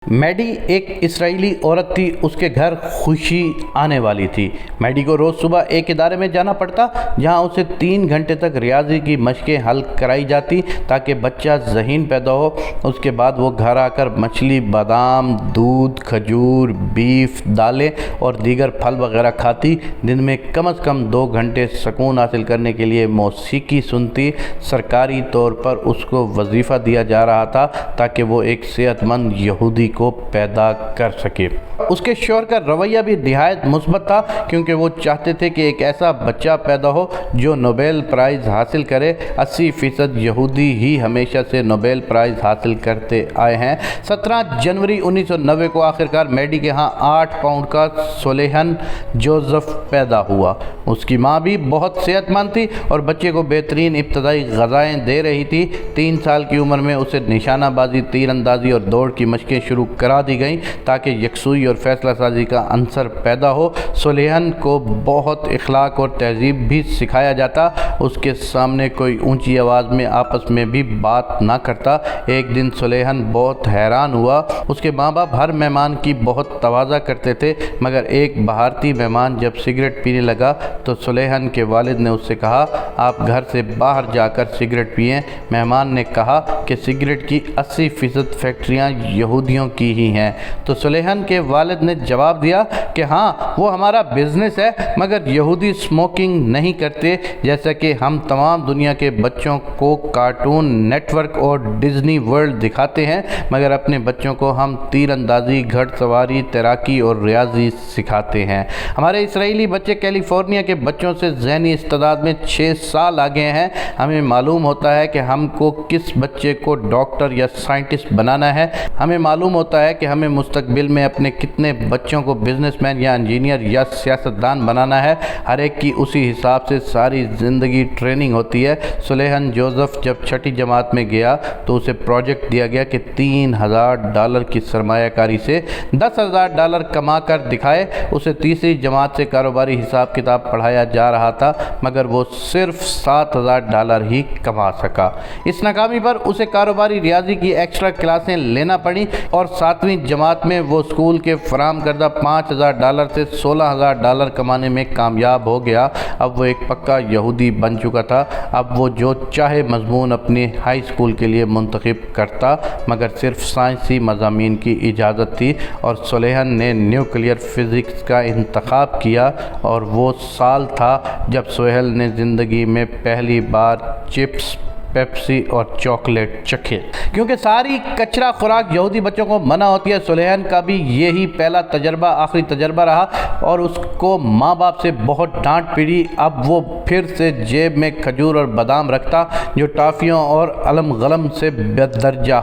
میڈی ایک اسرائیلی عورت تھی، اس کے گھر خوشی آنے والی تھی۔ میڈی کو روز صبح ایک ادارے میں جانا پڑتا جہاں اسے 3 گھنٹے تک ریاضی کی مشقیں حل کرائی جاتی تاکہ بچہ ذہین پیدا ہو۔ اس کے بعد وہ گھر آ کر مچھلی، بادام، دودھ، کھجور، بیف، دالیں اور دیگر پھل وغیرہ کھاتی۔ دن میں کم از کم 2 گھنٹے سکون حاصل کرنے کے لیے موسیقی سنتی۔ سرکاری طور پر اس کو وظیفہ دیا جا رہا تھا تاکہ وہ ایک صحت مند یہودی کو پیدا کر سکے۔ اس کے شوہر کا رویہ بھی نہایت مثبت تھا کیونکہ وہ چاہتے تھے کہ ایک ایسا بچہ پیدا ہو جو نوبل پرائز حاصل کرے۔ 80% یہودی ہی ہمیشہ سے نوبل پرائز حاصل کرتے آئے ہیں۔ 17 جنوری 1990 کو آخرکار میڈی کے ہاں 8 پاؤنڈ کا سولیہن جوزف پیدا ہوا۔ اس کی ماں بھی بہت صحت مند تھی اور بچے کو بہترین ابتدائی غذائیں دے رہی تھی۔ 3 سال کی عمر میں اسے نشانہ بازی، تیر اندازی اور دوڑ کی مشقیں شروع کرا دی گئیں تاکہ یکسوئی اور فیصلہ سازی کا عنصر پیدا ہو۔ سولیہن کو بہت اخلاق اور تہذیب بھی سکھایا جاتا۔ اس کے سامنے کوئی اونچی آواز میں آپس میں بھی بات نہ کرتا۔ ایک دن سولیہن بہت حیران ہوا۔ اس کے ماں باپ ہر مہمان کی بہت تواضع کرتے تھے، مگر ایک بھارتی مہمان جب سگریٹ پینے لگا تو سولیہن کے والد نے اس سے کہا، آپ گھر سے باہر جا کر سگریٹ پئیں۔ مہمان نے کہا کہ سگریٹ کی 80% فیکٹریاں یہودیوں کی ہی ہیں۔ تو سولیہن کے والد نے جواب دیا کہ ہاں، وہ ہمارا بزنس ہے، مگر یہودی اسموکنگ نہیں کرتے، جیسا کہ ہم تمام دنیا کے بچوں کو کارٹون نیٹ ورک اور ڈزنی ورلڈ دکھاتے ہیں، مگر اپنے بچوں کو ہم تیر اندازی، گھڑ سواری، تیراکی اور ریاضی سکھاتے ہیں۔ ہمارے اسرائیلی بچے کیلیفورنیا کے بچوں سے ذہنی استعداد میں 6 سال آگے ہیں۔ ہمیں معلوم ہوتا ہے کہ ہم کو کس بچے کو ڈاکٹر یا سائنٹسٹ بنانا ہے۔ ہمیں معلوم ہوتا ہے کہ ہمیں مستقبل میں اپنے کتنے بچوں کو بزنس مین یا انجینئر یا سیاستدان بنانا ہے۔ ہر ایک کی اسی حساب سے ساری زندگی ٹریننگ ہوتی ہے۔ سولیہن جوزف جب 6ٹھی جماعت میں گیا تو اسے پروجیکٹ دیا گیا کہ $3000 کی سرمایہ کاری سے $10,000 کما کر دکھائے۔ اسے تیسری جماعت سے کاروباری حساب کتاب پڑھایا جا رہا تھا، مگر وہ صرف $7,000 ہی کما سکا۔ اس ناکامی پر اسے کاروباری ریاضی کی ایکسٹرا کلاسیں لینا پڑیں اور 7ویں جماعت میں وہ اسکول کے فراہم کردہ $5,000 سے $16,000 کمانے میں کامیاب ہو گیا۔ اب وہ ایک پکا یہودی بن چکا تھا۔ اب وہ جو چاہے مضمون اپنی ہائی اسکول کے لیے منتخب کرتا، مگر صرف سائنسی مضامین کی اجازت تھی، اور سولیہن نے نیوکلیئر فزکس کا انتخاب کیا، اور وہ سال تھا جب سوہیل نے زندگی میں پہلی بار چپس، پیپسی اور چاکلیٹ چکھے۔ کیونکہ ساری کچرا خوراک یہودی بچوں کو منع ہوتی ہے، سولیہن کا بھی یہی پہلا تجربہ آخری تجربہ رہا اور اس کو ماں باپ سے بہت ڈانٹ پڑی۔ اب وہ پھر سے جیب میں کھجور اور بادام رکھتا جو ٹافیوں اور علم غلم سے بدرجہ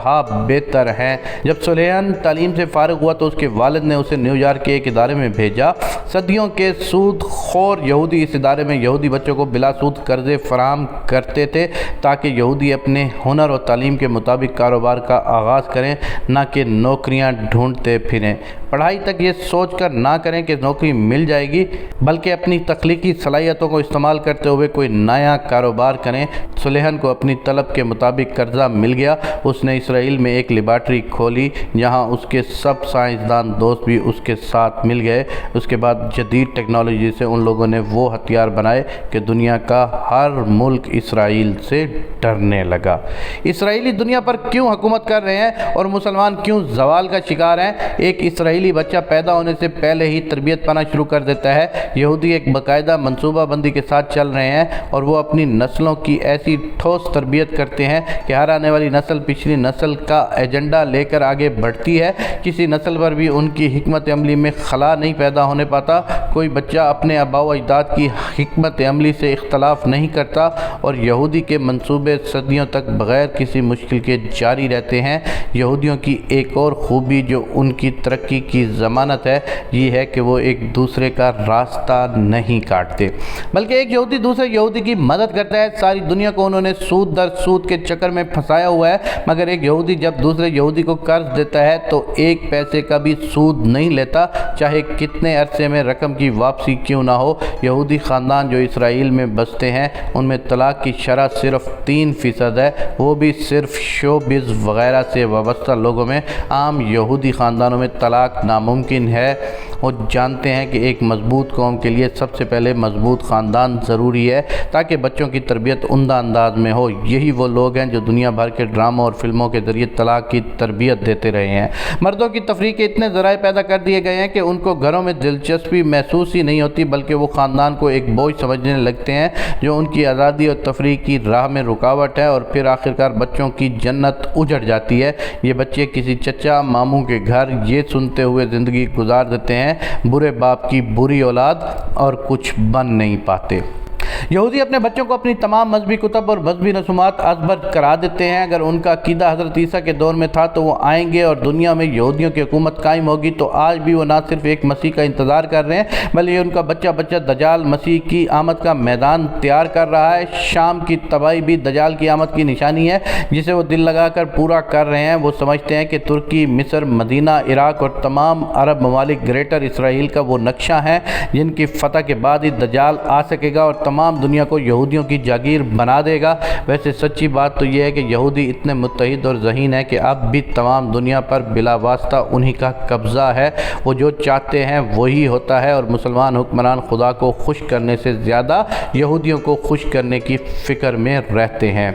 بہتر ہیں۔ جب سولیہن تعلیم سے فارغ ہوا تو اس کے والد نے اسے نیو یارک کے ایک ادارے میں بھیجا۔ صدیوں کے سود خور یہودی اس ادارے میں یہودی بچوں کو بلا سود قرضے فراہم کرتے تھے تاکہ یہودی اپنے ہنر اور تعلیم کے مطابق کاروبار کا آغاز کریں، نہ کہ نوکریاں ڈھونڈتے پھریں۔ پڑھائی تک یہ سوچ کر نہ کریں کہ نوکری مل جائے گی، بلکہ اپنی تخلیقی صلاحیتوں کو استعمال کرتے ہوئے کوئی نیا کاروبار کریں۔ سولیہن کو اپنی طلب کے مطابق قرضہ مل گیا۔ اس نے اسرائیل میں ایک لیبارٹری کھولی جہاں اس کے سب سائنسدان دوست بھی اس کے ساتھ مل گئے۔ اس کے بعد جدید ٹیکنالوجی سے ان لوگوں نے وہ ہتھیار بنائے کہ دنیا کا ہر ملک اسرائیل سے ڈرنے لگا۔ اسرائیلی دنیا پر کیوں حکومت کر رہے ہیں اور مسلمان کیوں زوال کا شکار ہیں؟ ایک اسرائیلی بچہ پیدا ہونے سے پہلے ہی تربیت پانا شروع کر دیتا ہے۔ یہودی ایک باقاعدہ منصوبہ بندی کے ساتھ چل رہے ہیں اور وہ اپنی نسلوں کی ایسی ٹھوس تربیت کرتے ہیں کہ ہر آنے والی نسل پچھلی نسل کا ایجنڈا لے کر آگے بڑھتی ہے۔ کسی نسل پر بھی ان کی حکمت عملی میں خلا نہیں پیدا ہونے پاتا۔ کوئی بچہ اپنے آباء و اجداد کی حکمت عملی سے اختلاف نہیں کرتا اور یہودی کے منصوبے صدیوں تک بغیر کسی مشکل کے جاری رہتے ہیں۔ یہودیوں کی ایک اور خوبی جو ان کی ترقی کی ضمانت ہے، یہ ہے کہ وہ ایک دوسرے کا راستہ نہیں کاٹتے، بلکہ ایک یہودی یہودی دوسرے یہودی کی مدد کرتا ہے۔ ساری دنیا کو انہوں نے سود در سود کے چکر میں پھنسایا ہوا ہے، مگر ایک یہودی جب دوسرے یہودی کو قرض دیتا ہے تو ایک پیسے کا بھی سود نہیں لیتا، چاہے کتنے عرصے میں رقم کی واپسی کیوں نہ ہو۔ یہودی خاندان جو اسرائیل میں بستے ہیں ان میں طلاق کی شرح صرف 3% ہے، وہ بھی صرف شوبز وغیرہ سے وابستہ لوگوں میں۔ عام یہودی خاندانوں میں طلاق ناممکن ہے۔ وہ جانتے ہیں کہ ایک مضبوط قوم کے لیے سب سے پہلے مضبوط خاندان ضروری ہے تاکہ بچوں کی تربیت عمدہ انداز میں ہو۔ یہی وہ لوگ ہیں جو دنیا بھر کے ڈراموں اور فلموں کے ذریعے طلاق کی تربیت دیتے رہے ہیں۔ مردوں کی تفریح کے اتنے ذرائع پیدا کر دیے گئے ہیں کہ ان کو گھروں میں دلچسپی محسوس ہی نہیں ہوتی، بلکہ وہ خاندان کو ایک بوجھ سمجھنے لگتے ہیں جو ان کی آزادی اور تفریح کی راہ میں رکاوٹ ہے، اور پھر آخرکار بچوں کی جنت اجڑ جاتی ہے۔ یہ بچے کسی چچا ماموں کے گھر یہ سنتے ہوئے زندگی گزار دیتے ہیں، برے باپ کی بری اولاد، اور کچھ بن نہیں پاتے۔ یہودی اپنے بچوں کو اپنی تمام مذہبی کتب اور مذہبی رسومات ازبر کرا دیتے ہیں۔ اگر ان کا عقیدہ حضرت عیسیٰ کے دور میں تھا تو وہ آئیں گے اور دنیا میں یہودیوں کی حکومت قائم ہوگی، تو آج بھی وہ نہ صرف ایک مسیح کا انتظار کر رہے ہیں بلکہ ان کا بچہ بچہ دجال مسیح کی آمد کا میدان تیار کر رہا ہے۔ شام کی تباہی بھی دجال کی آمد کی نشانی ہے جسے وہ دل لگا کر پورا کر رہے ہیں۔ وہ سمجھتے ہیں کہ ترکی، مصر، مدینہ، عراق اور تمام عرب ممالک گریٹر اسرائیل کا وہ نقشہ ہیں جن کی فتح کے بعد ہی دجال آ سکے گا اور تمام دنیا کو یہودیوں کی جاگیر بنا دے گا۔ ویسے سچی بات تو یہ ہے کہ یہودی اتنے متحد اور ذہین ہیں کہ اب بھی تمام دنیا پر بلا واسطہ انہی کا قبضہ ہے۔ وہ جو چاہتے ہیں وہی ہوتا ہے، اور مسلمان حکمران خدا کو خوش کرنے سے زیادہ یہودیوں کو خوش کرنے کی فکر میں رہتے ہیں۔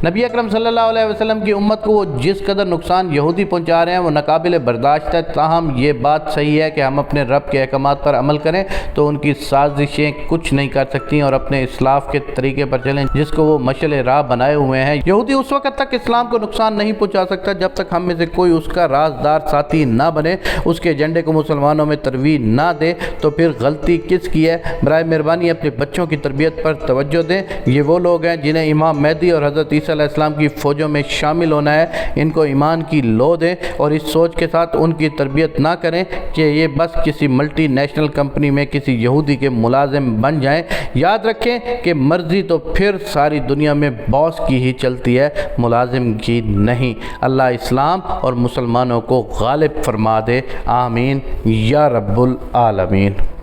نبی اکرم صلی اللہ علیہ وسلم کی امت کو وہ جس قدر نقصان یہودی پہنچا رہے ہیں وہ ناقابل برداشت ہے، تاہم یہ بات صحیح ہے کہ ہم اپنے رب کے احکامات پر عمل کریں تو ان کی سازشیں کچھ نہیں کر سکتی، اور اپنے اسلاف کے طریقے پر چلیں جس کو وہ مشعل راہ بنائے ہوئے ہیں۔ یہودی اس وقت تک اسلام کو نقصان نہیں پہنچا سکتا جب تک ہم میں سے کوئی اس کا رازدار ساتھی نہ بنے، اس کے ایجنڈے کو مسلمانوں میں ترویج نہ دے۔ تو پھر غلطی کس کی ہے؟ برائے مہربانی اپنے بچوں کی تربیت پر توجہ دیں۔ یہ وہ لوگ ہیں جنہیں امام مہدی اور حضرت عیسیٰ علیہ السلام کی فوجوں میں شامل ہونا ہے۔ ان کو ایمان کی لو دیں اور اس سوچ کے ساتھ ان کی تربیت نہ کریں کہ یہ بس کسی ملٹی نیشنل کمپنی میں کسی یہودی کے ملازم بن جائیں۔ یاد رکھیں کہ مرضی تو پھر ساری دنیا میں باس کی ہی چلتی ہے، ملازم کی نہیں۔ اللہ اسلام اور مسلمانوں کو غالب فرما دے، آمین یا رب العالمین۔